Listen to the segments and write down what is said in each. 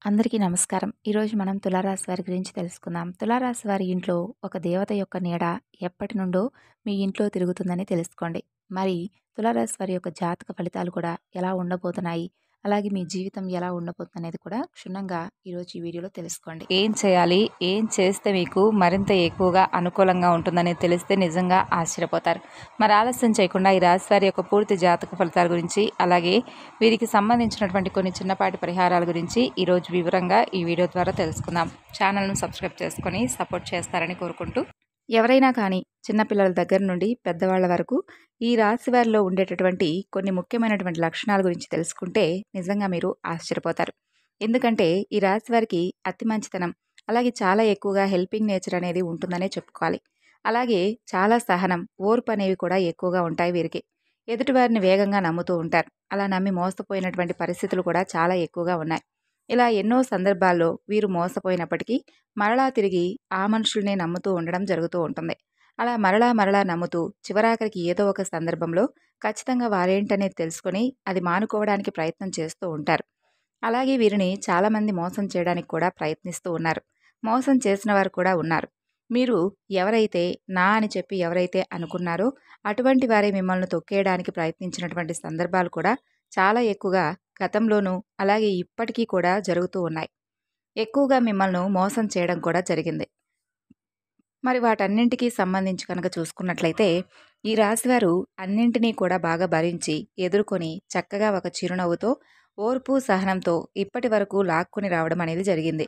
అందరికీ నమస్కారం. ఈరోజు మనం తులారాశి వారి గురించి తెలుసుకుందాం. తులారాశి వారి ఇంట్లో ఒక దేవత యొక్క నీడ ఎప్పటి నుండో మీ ఇంట్లో తిరుగుతుందని తెలుసుకోండి. మరి తులారాశి వారి యొక్క జాతక ఫలితాలు కూడా ఎలా ఉండబోతున్నాయి? అలాగే మీ జీవితం ఎలా ఉండబోతుందనేది కూడా క్షుణ్ణంగా ఈరోజు ఈ వీడియోలో తెలుసుకోండి. ఏం చేయాలి? ఏం చేస్తే మీకు మరింత ఎక్కువగా అనుకూలంగా ఉంటుందని తెలిస్తే నిజంగా ఆశ్చర్యపోతారు. మరి ఆలస్యం చేయకుండా ఈ రాశి వారి యొక్క పూర్తి జాతక ఫలితాల గురించి, అలాగే వీరికి సంబంధించినటువంటి కొన్ని చిన్నపాటి పరిహారాల గురించి ఈరోజు వివరంగా ఈ వీడియో ద్వారా తెలుసుకుందాం. ఛానల్ను సబ్స్క్రైబ్ చేసుకొని సపోర్ట్ చేస్తారని కోరుకుంటూ, ఎవరైనా కానీ చిన్నపిల్లల దగ్గర నుండి పెద్దవాళ్ళ వరకు ఈ రాశి వారిలో ఉండేటటువంటి కొన్ని ముఖ్యమైనటువంటి లక్షణాల గురించి తెలుసుకుంటే నిజంగా మీరు ఆశ్చర్యపోతారు. ఎందుకంటే ఈ రాశి వారికి అతి మంచితనం, అలాగే చాలా ఎక్కువగా హెల్పింగ్ నేచర్ అనేది ఉంటుందనే చెప్పుకోవాలి. అలాగే చాలా సహనం, ఓర్పు అనేవి కూడా ఎక్కువగా ఉంటాయి వీరికి. ఎదుటివారిని వేగంగా నమ్ముతూ ఉంటారు. అలా నమ్మి మోసపోయినటువంటి పరిస్థితులు కూడా చాలా ఎక్కువగా ఉన్నాయి. ఇలా ఎన్నో సందర్భాల్లో వీరు మోసపోయినప్పటికీ మరలా తిరిగి ఆ మనుషుల్నే నమ్ముతూ ఉండడం జరుగుతూ ఉంటుంది. అలా మరలా మరలా నమ్ముతూ చివరాఖరికి ఏదో ఒక సందర్భంలో ఖచ్చితంగా వారేంటనేది తెలుసుకొని అది మానుకోవడానికి ప్రయత్నం చేస్తూ ఉంటారు. అలాగే వీరిని చాలామంది మోసం చేయడానికి కూడా ప్రయత్నిస్తూ ఉన్నారు. మోసం చేసిన వారు కూడా ఉన్నారు. మీరు ఎవరైతే నా అని చెప్పి ఎవరైతే అనుకున్నారో అటువంటి వారే మిమ్మల్ని తొక్కేయడానికి ప్రయత్నించినటువంటి సందర్భాలు కూడా చాలా ఎక్కువగా గతంలోనూ అలాగే ఇప్పటికీ కూడా జరుగుతూ ఉన్నాయి. ఎక్కువగా మిమ్మల్ని మోసం చేయడం కూడా జరిగింది. మరి వాటన్నింటికి సంబంధించి కనుక చూసుకున్నట్లయితే ఈ రాశివారు అన్నింటినీ కూడా బాగా భరించి ఎదుర్కొని చక్కగా ఒక చిరునవ్వుతో ఓర్పు సహనంతో ఇప్పటి వరకు లాక్కుని రావడం అనేది జరిగింది.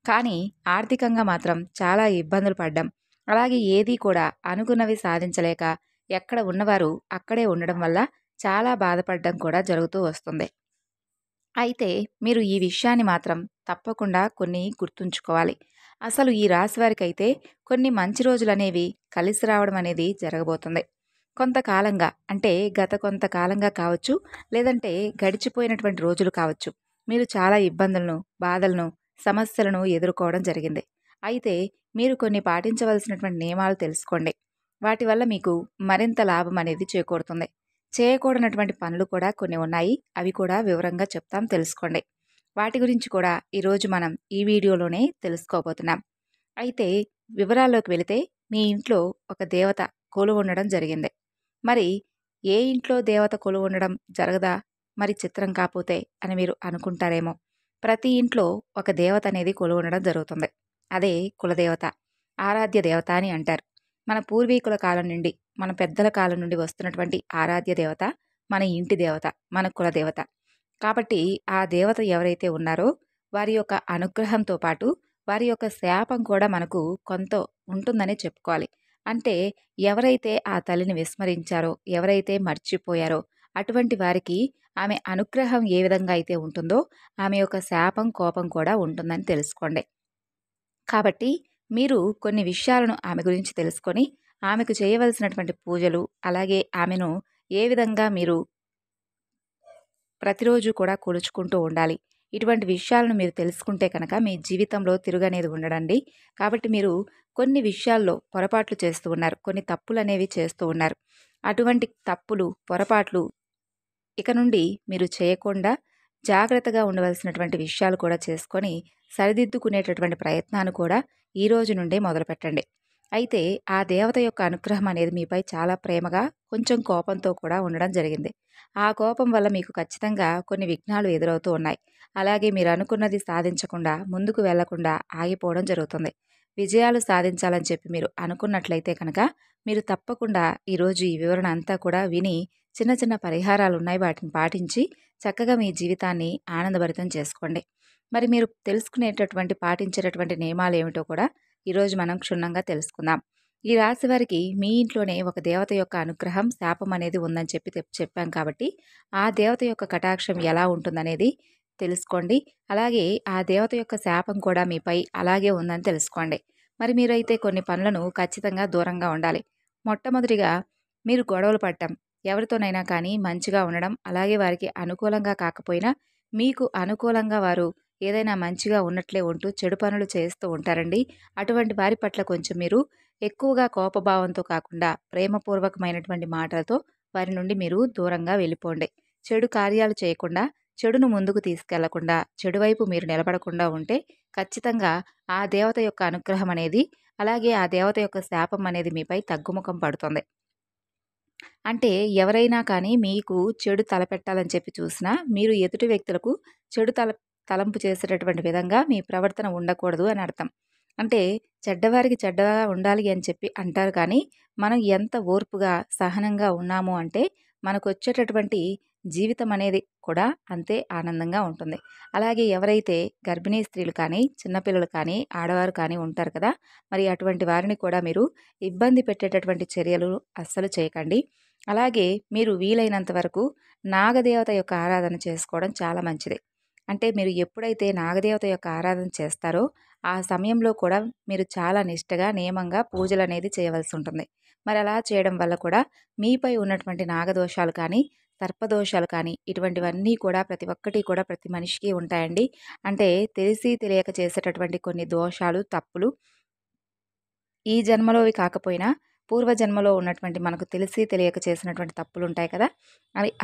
కానీ ఆర్థికంగా మాత్రం చాలా ఇబ్బందులు పడ్డం, అలాగే ఏదీ కూడా అనుకున్నవి సాధించలేక ఎక్కడ ఉన్నవారు అక్కడే ఉండడం వల్ల చాలా బాధపడడం కూడా జరుగుతూ వస్తుంది. అయితే మీరు ఈ విషయాన్ని మాత్రం తప్పకుండా కొన్ని గుర్తుంచుకోవాలి. అసలు ఈ రాశి వారికైతే కొన్ని మంచి రోజులనేవి కలిసి రావడం అనేది జరగబోతుంది. కొంతకాలంగా అంటే గత కొంతకాలంగా కావచ్చు, లేదంటే గడిచిపోయినటువంటి రోజులు కావచ్చు, మీరు చాలా ఇబ్బందులను, బాధలను, సమస్యలను ఎదుర్కోవడం జరిగింది. అయితే మీరు కొన్ని పాటించవలసినటువంటి నియమాలు తెలుసుకోండి. వాటి వల్ల మీకు మరింత లాభం అనేది చేకూరుతుంది. చేయకూడనటువంటి పనులు కూడా కొన్ని ఉన్నాయి. అవి కూడా వివరంగా చెప్తాం, తెలుసుకోండి. వాటి గురించి కూడా ఈరోజు మనం ఈ వీడియోలోనే తెలుసుకోబోతున్నాం. అయితే వివరాల్లోకి వెళితే మీ ఇంట్లో ఒక దేవత కొలువు ఉండడం జరిగింది. మరి ఏ ఇంట్లో దేవత కొలువు ఉండడం జరగదా? మరి చిత్రం కాపోతే అని మీరు అనుకుంటారేమో. ప్రతి ఇంట్లో ఒక దేవత అనేది కొలువు ఉండడం జరుగుతుంది. అదే కులదేవత, ఆరాధ్య దేవత అని అంటారు. మన పూర్వీకుల కాలం నుండి, మన పెద్దల కాలం నుండి వస్తున్నటువంటి ఆరాధ్య దేవత మన ఇంటి దేవత, మన కులదేవత. కాబట్టి ఆ దేవత ఎవరైతే ఉన్నారో వారి యొక్క అనుగ్రహంతో పాటు వారి యొక్క శాపం కూడా మనకు కొంత ఉంటుందని చెప్పుకోవాలి. అంటే ఎవరైతే ఆ తల్లిని విస్మరించారో, ఎవరైతే మర్చిపోయారో అటువంటి వారికి ఆమె అనుగ్రహం ఏ విధంగా అయితే ఉంటుందో ఆమె యొక్క శాపం, కోపం కూడా ఉంటుందని తెలుసుకోండి. కాబట్టి మీరు కొన్ని విషయాలను ఆమె గురించి తెలుసుకొని ఆమెకు చేయవలసినటువంటి పూజలు, అలాగే ఆమెను ఏ విధంగా మీరు ప్రతిరోజు కూడా కొలుచుకుంటూ ఉండాలి. ఇటువంటి విషయాలను మీరు తెలుసుకుంటే కనుక మీ జీవితంలో తిరుగనేది ఉండడండి. కాబట్టి మీరు కొన్ని విషయాల్లో పొరపాట్లు చేస్తూ ఉన్నారు. కొన్ని తప్పులనేవి చేస్తూ ఉన్నారు. అటువంటి తప్పులు, పొరపాట్లు ఇక నుండి మీరు చేయకుండా జాగ్రత్తగా ఉండవలసినటువంటి విషయాలు కూడా చేసుకొని సరిదిద్దుకునేటటువంటి ప్రయత్నాన్ని కూడా ఈ రోజు నుండే మొదలుపెట్టండి. అయితే ఆ దేవత యొక్క అనుగ్రహం అనేది మీపై చాలా ప్రేమగా, కొంచెం కోపంతో కూడా ఉండడం జరిగింది. ఆ కోపం వల్ల మీకు ఖచ్చితంగా కొన్ని విఘ్నాలు ఎదురవుతూ ఉన్నాయి. అలాగే మీరు అనుకున్నది సాధించకుండా, ముందుకు వెళ్లకుండా ఆగిపోవడం జరుగుతుంది. విజయాలు సాధించాలని చెప్పి మీరు అనుకున్నట్లయితే కనుక మీరు తప్పకుండా ఈరోజు ఈ వివరణ అంతా కూడా విని చిన్న చిన్న పరిహారాలు ఉన్నాయి, వాటిని పాటించి చక్కగా మీ జీవితాన్ని ఆనందభరితం చేసుకోండి. మరి మీరు తెలుసుకునేటటువంటి, పాటించేటటువంటి నియమాలు ఏమిటో కూడా ఈరోజు మనం క్షుణ్ణంగా తెలుసుకుందాం. ఈ రాశి వారికి మీ ఇంట్లోనే ఒక దేవత యొక్క అనుగ్రహం, శాపం అనేది ఉందని చెప్పాం కాబట్టి ఆ దేవత యొక్క కటాక్షం ఎలా ఉంటుందనేది తెలుసుకోండి. అలాగే ఆ దేవత యొక్క శాపం కూడా మీపై అలాగే ఉందని తెలుసుకోండి. మరి మీరైతే కొన్ని పనులను ఖచ్చితంగా దూరంగా ఉండాలి. మొట్టమొదటిగా మీరు గొడవలు పడటం, ఎవరితోనైనా కానీ మంచిగా ఉండడం, అలాగే వారికి అనుకూలంగా కాకపోయినా మీకు అనుకూలంగా వారు ఏదైనా మంచిగా ఉన్నట్లే ఉంటూ చెడు పనులు చేస్తూ ఉంటారండి. అటువంటి వారి పట్ల కొంచెం మీరు ఎక్కువగా కోపభావంతో కాకుండా ప్రేమపూర్వకమైనటువంటి మాటలతో వారి నుండి మీరు దూరంగా వెళ్ళిపోండి. చెడు కార్యాలు చేయకుండా చెడును ముందుకు తీసుకెళ్లకుండా, చెడు వైపు మీరు నిలబడకుండా ఉంటే ఖచ్చితంగా ఆ దేవత యొక్క అనుగ్రహం అనేది, అలాగే ఆ దేవత యొక్క శాపం అనేది మీపై తగ్గుముఖం పడుతుంది. అంటే ఎవరైనా కానీ మీకు చెడు తలపెట్టాలని చెప్పి చూసినా, మీరు ఎదుటి వ్యక్తులకు చెడు తలంపు చేసేటటువంటి విధంగా మీ ప్రవర్తన ఉండకూడదు అని అర్థం. అంటే చెడ్డవారికి చెడ్డగా ఉండాలి అని చెప్పి అంటారు కానీ, మనం ఎంత ఓర్పుగా, సహనంగా ఉన్నాము అంటే మనకొచ్చేటటువంటి జీవితం అనేది కూడా అంతే ఆనందంగా ఉంటుంది. అలాగే ఎవరైతే గర్భిణీ స్త్రీలు కానీ, చిన్నపిల్లలు కానీ, ఆడవారు కానీ ఉంటారు కదా! మరి అటువంటి వారిని కూడా మీరు ఇబ్బంది పెట్టేటటువంటి చర్యలు అస్సలు చేయకండి. అలాగే మీరు వీలైనంత వరకు నాగదేవత యొక్క ఆరాధన చేసుకోవడం చాలా మంచిది. అంటే మీరు ఎప్పుడైతే నాగదేవత యొక్క ఆరాధన చేస్తారో, ఆ సమయంలో కూడా మీరు చాలా నిష్టగా, నియమంగా పూజలనేది చేయవలసి ఉంటుంది. మరి అలా చేయడం వల్ల కూడా మీపై ఉన్నటువంటి నాగదోషాలు కానీ, సర్పదోషాలు కానీ, ఇటువంటివన్నీ కూడా ప్రతి ఒక్కటి కూడా ప్రతి మనిషికి ఉంటాయండి. అంటే తెలిసి తెలియక చేసేటటువంటి కొన్ని దోషాలు, తప్పులు ఈ జన్మలోవి కాకపోయినా పూర్వజన్మలో ఉన్నటువంటి మనకు తెలిసి తెలియక చేసినటువంటి తప్పులుంటాయి కదా!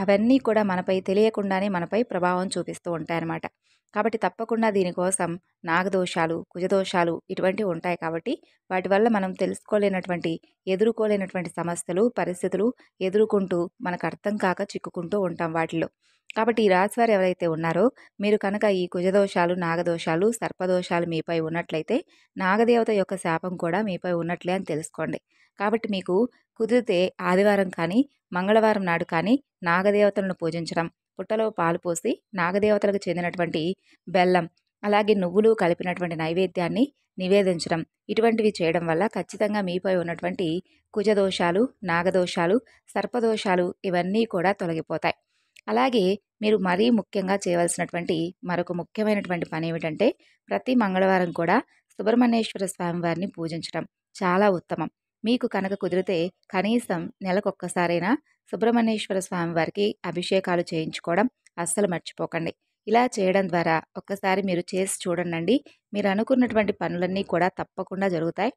అవన్నీ కూడా మనపై తెలియకుండానే మనపై ప్రభావం చూపిస్తూ ఉంటాయన్నమాట. కాబట్టి తప్పకుండా దీనికోసం నాగదోషాలు, కుజదోషాలు ఇటువంటివి ఉంటాయి కాబట్టి వాటి వల్ల మనం తెలుసుకోలేనటువంటి, ఎదుర్కోలేనటువంటి సమస్యలు, పరిస్థితులు ఎదుర్కొంటూ మనకు అర్థం కాక చిక్కుకుంటూ ఉంటాం వాటిలో. కాబట్టి ఈ రాశివారు ఎవరైతే ఉన్నారో మీరు కనుక ఈ కుజదోషాలు, నాగదోషాలు, సర్పదోషాలు మీపై ఉన్నట్లయితే నాగదేవత యొక్క శాపం కూడా మీపై ఉన్నట్లే అని తెలుసుకోండి. కాబట్టి మీకు కుదిరితే ఆదివారం కానీ, మంగళవారం నాడు కానీ నాగదేవతలను పూజించడం, పుట్టలో పాలు పోసి నాగదేవతలకు చెందినటువంటి బెల్లం, అలాగే నువ్వులు కలిపినటువంటి నైవేద్యాన్ని నివేదించడం, ఇటువంటివి చేయడం వల్ల ఖచ్చితంగా మీపై ఉన్నటువంటి కుజదోషాలు, నాగదోషాలు, సర్పదోషాలు ఇవన్నీ కూడా తొలగిపోతాయి. అలాగే మీరు మరీ ముఖ్యంగా చేయవలసినటువంటి మరొక ముఖ్యమైనటువంటి పని ఏమిటంటే, ప్రతి మంగళవారం కూడా సుబ్రహ్మణ్యేశ్వర స్వామి వారిని పూజించడం చాలా ఉత్తమం. మీకు కనుక కుదిరితే కనీసం నెలకొక్కసారైనా సుబ్రహ్మణ్యేశ్వర స్వామి వారికి అభిషేకాలు చేయించుకోవడం అస్సలు మర్చిపోకండి. ఇలా చేయడం ద్వారా ఒక్కసారి మీరు చేసి చూడండి. మీరు అనుకున్నటువంటి పనులన్నీ కూడా తప్పకుండా జరుగుతాయి.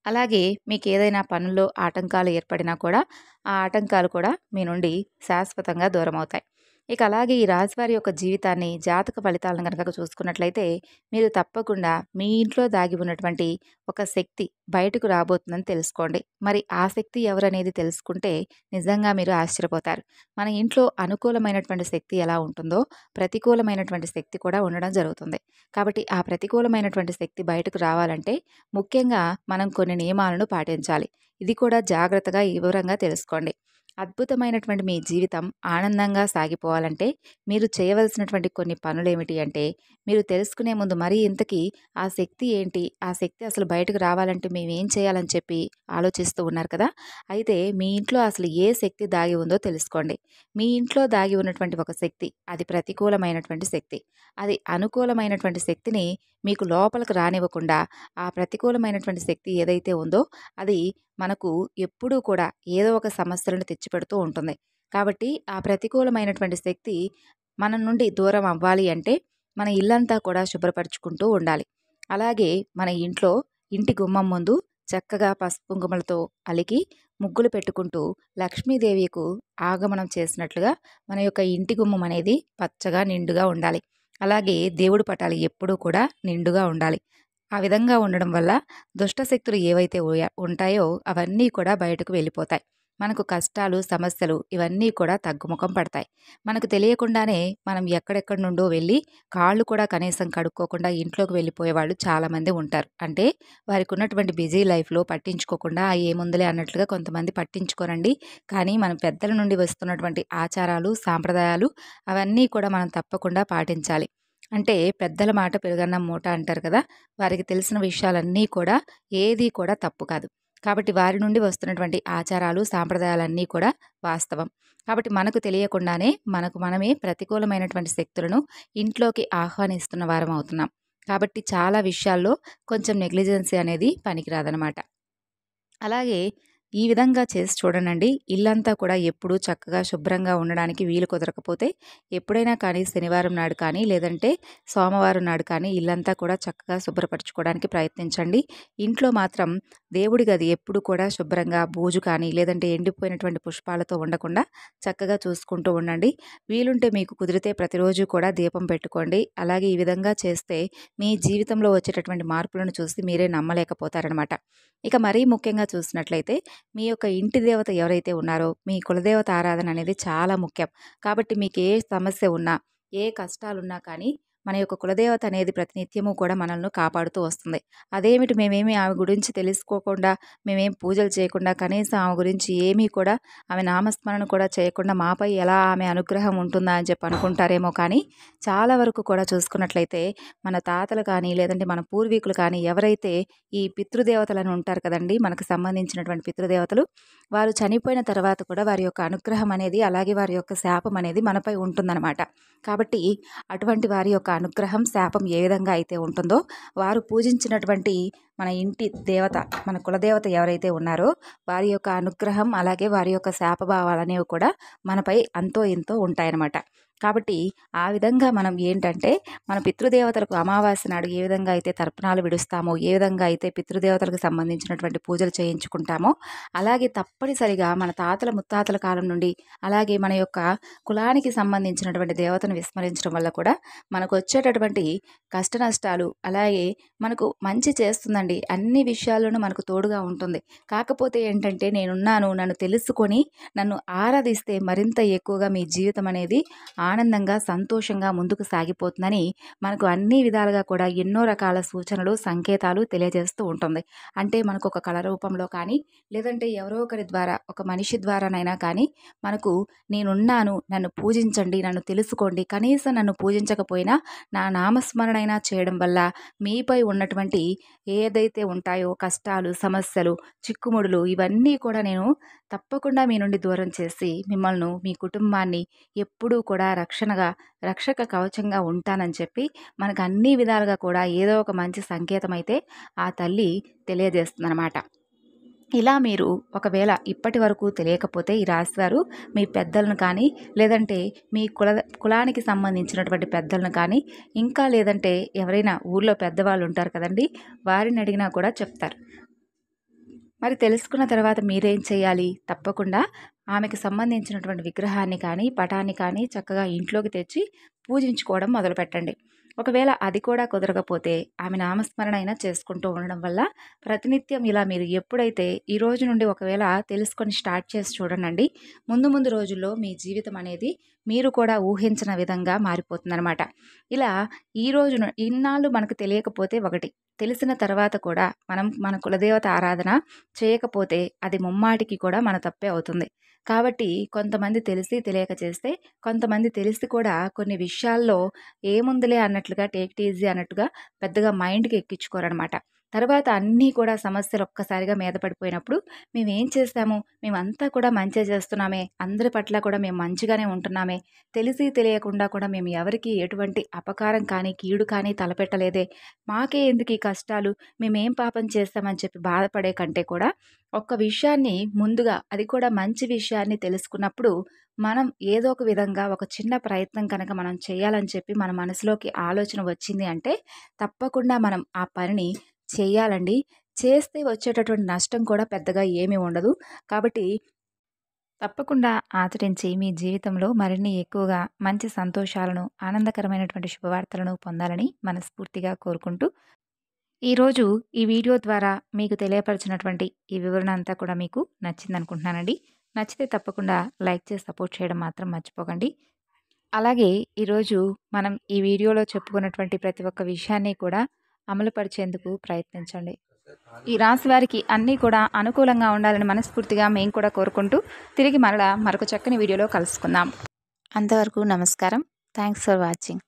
అలాగే మీకేదైనా పనుల్లో ఆటంకాలు ఏర్పడినా కూడా, ఆ ఆటంకాలు కూడా మీ నుండి శాశ్వతంగా దూరమవుతాయి. ఇక అలాగే ఈ రాశివారి యొక్క జీవితాన్ని, జాతక ఫలితాలను గనక చూసుకున్నట్లయితే, మీరు తప్పకుండా మీ ఇంట్లో దాగి ఉన్నటువంటి ఒక శక్తి బయటకు రాబోతుందని తెలుసుకోండి. మరి ఆ శక్తి ఎవరనేది తెలుసుకుంటే నిజంగా మీరు ఆశ్చర్యపోతారు. మన ఇంట్లో అనుకూలమైనటువంటి శక్తి ఎలా ఉంటుందో, ప్రతికూలమైనటువంటి శక్తి కూడా ఉండడం జరుగుతుంది. కాబట్టి ఆ ప్రతికూలమైనటువంటి శక్తి బయటకు రావాలంటే ముఖ్యంగా మనం కొన్ని నియమాలను పాటించాలి. ఇది కూడా జాగ్రత్తగా, వివరంగా తెలుసుకోండి. అద్భుతమైనటువంటి మీ జీవితం ఆనందంగా సాగిపోవాలంటే మీరు చేయవలసినటువంటి కొన్ని పనులేమిటి అంటే, మీరు తెలుసుకునే ముందు మరి ఇంతకీ ఆ శక్తి ఏంటి? ఆ శక్తి అసలు బయటకు రావాలంటే మేమేం చేయాలని చెప్పి ఆలోచిస్తూ ఉన్నారు కదా! అయితే మీ ఇంట్లో అసలు ఏ శక్తి దాగి ఉందో తెలుసుకోండి. మీ ఇంట్లో దాగి ఉన్నటువంటి ఒక శక్తి, అది ప్రతికూలమైనటువంటి శక్తి. అది అనుకూలమైనటువంటి శక్తిని మీకు లోపలికి రానివ్వకుండా, ఆ ప్రతికూలమైనటువంటి శక్తి ఏదైతే ఉందో అది మనకు ఎప్పుడూ కూడా ఏదో ఒక సమస్యలను తెచ్చిపెడుతూ ఉంటుంది. కాబట్టి ఆ ప్రతికూలమైనటువంటి శక్తి మన నుండి దూరం అవ్వాలి అంటే మన ఇల్లంతా కూడా శుభ్రపరుచుకుంటూ ఉండాలి. అలాగే మన ఇంట్లో ఇంటి గుమ్మం ముందు చక్కగా పసుపు కుంకుమలతో అలికి ముగ్గులు పెట్టుకుంటూ లక్ష్మీదేవికు ఆగమనం చేసినట్లుగా మన యొక్క ఇంటి గుమ్మం అనేది పచ్చగా నిండుగా ఉండాలి. అలాగే దేవుడి పటాలు ఎప్పుడూ కూడా నిండుగా ఉండాలి. ఆ విధంగా ఉండడం వల్ల దుష్టశక్తులు ఏవైతే ఉంటాయో అవన్నీ కూడా బయటకు వెళ్ళిపోతాయి. మనకు కష్టాలు, సమస్యలు ఇవన్నీ కూడా తగ్గుముఖం పడతాయి. మనకు తెలియకుండానే మనం ఎక్కడెక్కడి నుండో వెళ్ళి కాళ్ళు కూడా కనీసం కడుక్కోకుండా ఇంట్లోకి వెళ్ళిపోయేవాళ్ళు చాలామంది ఉంటారు. అంటే వారికి ఉన్నటువంటి బిజీ లైఫ్‌లో పట్టించుకోకుండా ఏముందిలే అన్నట్లుగా కొంతమంది పట్టించుకోరండి. కానీ మన పెద్దల నుండి వస్తున్నటువంటి ఆచారాలు, సాంప్రదాయాలు అవన్నీ కూడా మనం తప్పకుండా పాటించాలి. అంటే పెద్దల మాట పెరుగన్నం మూట అంటారు కదా! వారికి తెలిసిన విషయాలన్నీ కూడా ఏది కూడా తప్పు కాదు. కాబట్టి వారి నుండి వస్తున్నటువంటి ఆచారాలు, సాంప్రదాయాలన్నీ కూడా వాస్తవం. కాబట్టి మనకు తెలియకుండానే మనకు మనమే ప్రతికూలమైనటువంటి శక్తులను ఇంట్లోకి ఆహ్వానిస్తున్న వారం అవుతున్నాం. కాబట్టి చాలా విషయాల్లో కొంచెం నెగ్లిజెన్సీ అనేది పనికిరాదనమాట. అలాగే ఈ విధంగా చేసి చూడండి. ఇల్లంతా కూడా ఎప్పుడూ చక్కగా శుభ్రంగా ఉండడానికి వీలు కుదరకపోతే ఎప్పుడైనా కానీ శనివారం నాడు కానీ లేదంటే సోమవారం నాడు కానీ ఇల్లంతా కూడా చక్కగా శుభ్రపరచుకోవడానికి ప్రయత్నించండి. ఇంట్లో మాత్రం దేవుడి గది ఎప్పుడు కూడా శుభ్రంగా బూజు కానీ లేదంటే ఎండిపోయినటువంటి పుష్పాలతో ఉండకుండా చక్కగా చూసుకుంటూ ఉండండి. వీలుంటే మీకు కుదిరితే ప్రతిరోజు కూడా దీపం పెట్టుకోండి. అలాగే ఈ విధంగా చేస్తే మీ జీవితంలో వచ్చేటటువంటి మార్పులను చూసి మీరే నమ్మలేకపోతారనమాట. ఇక మరీ ముఖ్యంగా చూసినట్లయితే మీ యొక్క ఇంటి దేవత ఎవరైతే ఉన్నారో మీ కులదేవత ఆరాధన అనేది చాలా ముఖ్యం. కాబట్టి మీకు ఏ సమస్య ఉన్నా ఏ కష్టాలున్నా కానీ మన యొక్క కులదేవత అనేది ప్రతినిత్యము కూడా మనల్ని కాపాడుతూ వస్తుంది. అదేమిటి మేమేమి ఆమె గురించి తెలుసుకోకుండా మేమేం పూజలు చేయకుండా కనీసం ఆమె గురించి ఏమీ కూడా ఆమె నామస్మరణ కూడా చేయకుండా మాపై ఎలా ఆమె అనుగ్రహం ఉంటుందా అని చెప్పి అనుకుంటారేమో కానీ చాలా వరకు కూడా చూసుకున్నట్లయితే మన తాతలు కానీ లేదంటే మన పూర్వీకులు కానీ ఎవరైతే ఈ పితృదేవతలను ఉంటారు కదండి, మనకు సంబంధించినటువంటి పితృదేవతలు, వారు చనిపోయిన తర్వాత కూడా వారి యొక్క అనుగ్రహం అనేది అలాగే వారి యొక్క శాపం అనేది మనపై ఉంటుందన్నమాట. కాబట్టి అటువంటి వారి యొక్క అనుగ్రహం శాపం ఏ విధంగా అయితే ఉంటుందో వారు పూజించినటువంటి మన ఇంటి దేవత మన కులదేవత ఎవరైతే ఉన్నారో వారి యొక్క అనుగ్రహం అలాగే వారి యొక్క శాపభావాలు అనేవి కూడా మనపై అంతో ఎంతో ఉంటాయన్నమాట. కాబట్టి ఆ విధంగా మనం ఏంటంటే మన పితృదేవతలకు అమావాస్య నాడు ఏ విధంగా అయితే తర్పణాలు విడుస్తామో ఏ విధంగా అయితే పితృదేవతలకు సంబంధించినటువంటి పూజలు చేయించుకుంటామో అలాగే తప్పనిసరిగా మన తాతల ముత్తాతల కాలం నుండి అలాగే మన యొక్క కులానికి సంబంధించినటువంటి దేవతను విస్మరించడం వల్ల కూడా మనకు వచ్చేటటువంటి కష్ట నష్టాలు అలాగే మనకు మంచి చేస్తుందండి. అన్ని విషయాల్లోనూ మనకు తోడుగా ఉంటుంది. కాకపోతే ఏంటంటే నేనున్నాను, నన్ను తెలుసుకొని నన్ను ఆరాధిస్తే మరింత ఎక్కువగా మీ జీవితం అనేది ఆనందంగా సంతోషంగా ముందుకు సాగిపోతుందని మనకు అన్ని విధాలుగా కూడా ఎన్నో రకాల సూచనలు సంకేతాలు తెలియజేస్తూ ఉంటుంది. అంటే మనకు ఒక కళ రూపంలో కానీ లేదంటే ఎవరో ఒకరి ద్వారా ఒక మనిషి ద్వారానైనా కానీ మనకు నేనున్నాను, నన్ను పూజించండి, నన్ను తెలుసుకోండి, కనీసం నన్ను పూజించకపోయినా నా నామస్మరణైనా చేయడం వల్ల మీపై ఉన్నటువంటి ఏదైతే ఉంటాయో కష్టాలు సమస్యలు చిక్కుముడులు ఇవన్నీ కూడా నేను తప్పకుండా మీ నుండి దూరం చేసి మిమ్మల్ని మీ కుటుంబాన్ని ఎప్పుడూ కూడా రక్షక కవచంగా ఉంటానని చెప్పి మనకు అన్ని విధాలుగా కూడా ఏదో ఒక మంచి సంకేతం అయితే ఆ తల్లి తెలియజేస్తుందన్నమాట. ఇలా మీరు ఒకవేళ ఇప్పటి వరకు తెలియకపోతే ఈ రాశివారు మీ పెద్దలను కానీ లేదంటే మీ కులానికి సంబంధించినటువంటి పెద్దలను కానీ ఇంకా లేదంటే ఎవరైనా ఊర్లో పెద్దవాళ్ళు ఉంటారు కదండి, వారిని అడిగినా కూడా చెప్తారు. మరి తెలుసుకున్న తర్వాత మీరేం చేయాలి? తప్పకుండా ఆమెకు సంబంధించినటువంటి విగ్రహాన్ని కానీ పటాన్ని కానీ చక్కగా ఇంట్లోకి తెచ్చి పూజించుకోవడం మొదలుపెట్టండి. ఒకవేళ అది కూడా కుదరకపోతే ఆమె నామస్మరణ అయినా చేసుకుంటూ ఉండడం వల్ల ప్రతినిత్యం ఇలా మీరు ఎప్పుడైతే ఈ రోజు నుండి ఒకవేళ తెలుసుకొని స్టార్ట్ చేసి చూడండి, ముందు ముందు రోజుల్లో మీ జీవితం అనేది మీరు కూడా ఊహించిన విధంగా మారిపోతుందన్నమాట. ఇలా ఈ రోజున ఇన్నాళ్ళు మనకు తెలియకపోతే ఒకటి, తెలిసిన తర్వాత కూడా మనం మన కులదేవత ఆరాధన చేయకపోతే అది ముమ్మాటికి కూడా మన తప్పే అవుతుంది. కాబట్టి కొంతమంది తెలిసి తెలియక చేస్తే, కొంతమంది తెలిసి కూడా కొన్ని విషయాల్లో ఏముందిలే అన్నట్లుగా టేక్ ఇట్ ఈజీ అన్నట్టుగా పెద్దగా మైండ్కి ఎక్కించుకోరనమాట. తర్వాత అన్నీ కూడా సమస్యలు ఒక్కసారిగా మీద పడిపోయినప్పుడు మేమేం చేస్తాము, మేమంతా కూడా మంచి చేస్తున్నామే, అందరి పట్ల కూడా మేము మంచిగానే ఉంటున్నామే, తెలిసి తెలియకుండా కూడా మేము ఎవరికి ఎటువంటి అపకారం కానీ కీడు కానీ తలపెట్టలేదే, మాకే ఎందుకు ఈ కష్టాలు, మేమేం పాపం చేస్తామని చెప్పి బాధపడే కంటే కూడా ఒక్క విషయాన్ని ముందుగా అది కూడా మంచి విషయాన్ని తెలుసుకున్నప్పుడు మనం ఏదో ఒక విధంగా ఒక చిన్న ప్రయత్నం కనుక మనం చేయాలని చెప్పి మన మనసులోకి ఆలోచన వచ్చింది అంటే తప్పకుండా మనం ఆ పనిని చేయాలండి. చేస్తే వచ్చేటటువంటి నష్టం కూడా పెద్దగా ఏమీ ఉండదు. కాబట్టి తప్పకుండా ఆచరించి మీ జీవితంలో మరిన్ని ఎక్కువగా మంచి సంతోషాలను ఆనందకరమైనటువంటి శుభవార్తలను పొందాలని మనస్ఫూర్తిగా కోరుకుంటూ ఈరోజు ఈ వీడియో ద్వారా మీకు తెలియపరిచినటువంటి ఈ వివరణ అంతా కూడా మీకు నచ్చిందనుకుంటున్నానండి. నచ్చితే తప్పకుండా లైక్ చేసి సపోర్ట్ చేయడం మాత్రం మర్చిపోకండి. అలాగే ఈరోజు మనం ఈ వీడియోలో చెప్పుకున్నటువంటి ప్రతి ఒక్క విషయాన్ని కూడా అమలుపరిచేందుకు ప్రయత్నించండి. ఈ రాశి వారికి అన్నీ కూడా అనుకూలంగా ఉండాలని మనస్ఫూర్తిగా మేము కూడా కోరుకుంటూ తిరిగి మరలా మరొక చక్కని వీడియోలో కలుసుకుందాం. అంతవరకు నమస్కారం. Thanks for watching.